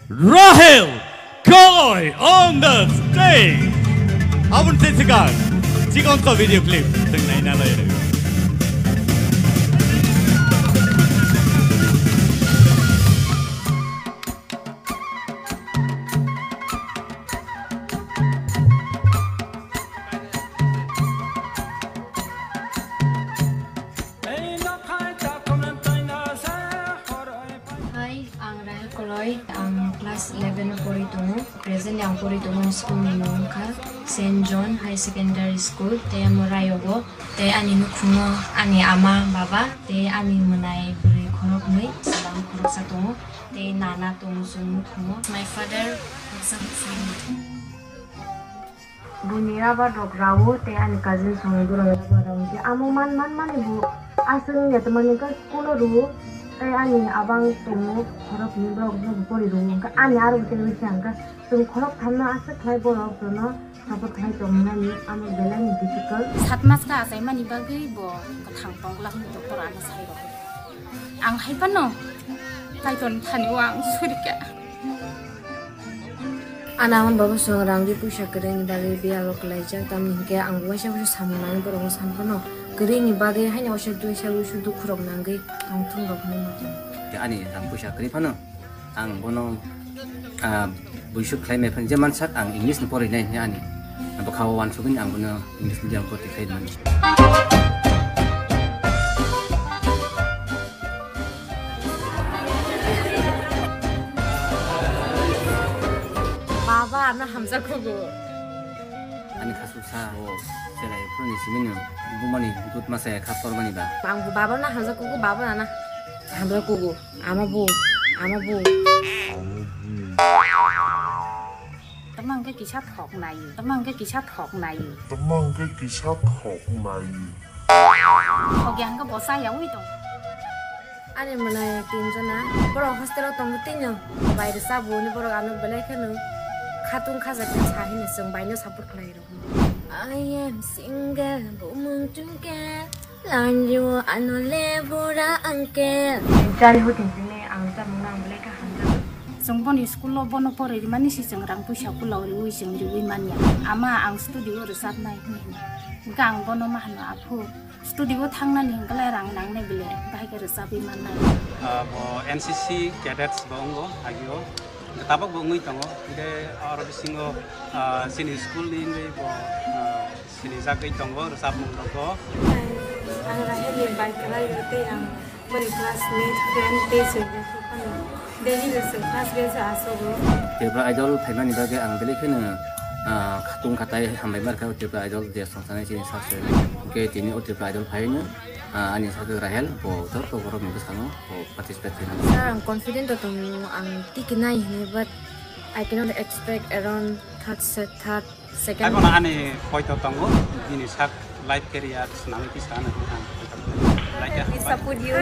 Rahel Koi on the stage. Abun saksikan Cikonko video clip dengan Inala ini. Ang class 11 pori tungo present yang pori tungo school ni nongka Saint John High Secondary School te morayogo te ani nukungo ani ama baba te ani menai beri korok mui sedang korok satungo te nana tungo sung nukungo my father bunira ba dokrawo te ani cousin sung duro ba raunti amu man ibu asung ya teman ka school ru kaya ani abang tungo korok ni blog pori ru ka ani aru television ka tum korok thamna asa khai borok tono sapot khai tomna ni amo bela ni difficult 7 mas ka asai mani bagai bo ka thangpong lang doktor ana sai ro ang hai pano kai ton thani wang surika anaman babu songrang di pusha kering dari bialo kelajar tam ke ang wasa wasa samunan borong sampano kering ibade hanya wasa tu sabu sudu kurok nangge tangtung rok ni mati ke ani ang pusha kering pano ang bono buisuk klaim pen zaman sak ang English ni pori nai ani ang bakawan subin ang bono English medium poti kai man baba na hamza kogo ani kasusa o selai proni siminu bumani dut masa khapor mani ba ang baba na hamza kogo baba na hamza kogo ama bu tamang cái kỳ sát học này tamang cái kỳ sát học này học yang cái bộ sai giống như tông ani mana tinjana boro hostel tong tinyo bayre sabu ni boro anu belai kanu khatung khaja ke chahi ni sung bayno support khlai ro I am single bumung tungke lanju anu lebura angke jari hutin ni ang ta munang belai ka handa sungpon school lo bono pore di mani si sengrang pusha pulau riwi sing riwi mania ama ang studio resat nai ni gang bono mahna apu studio thangna ni galerang nang ne bile bahai ke resabi manai bo NCC cadets bongo agio tabak bo ngui tongo ide aro bisingo sini school ni bo sini zakai tongo resab mung logo ang rahel ni bai kala yote ang bari classmate friend te se Deni lesung class biasa asogo tebra idol phaimani bage ang bele khena khatung khatai hambai mar ka tebra idol de songsanai chini sase ke tini o tebra idol phaina ani sadu rahel bo tor to goro mi sano bo participate kena sir I'm confident that ang tikinai ne but I cannot expect around third second ai bona ani poito tongo ini sak live career senami pisana like ya support you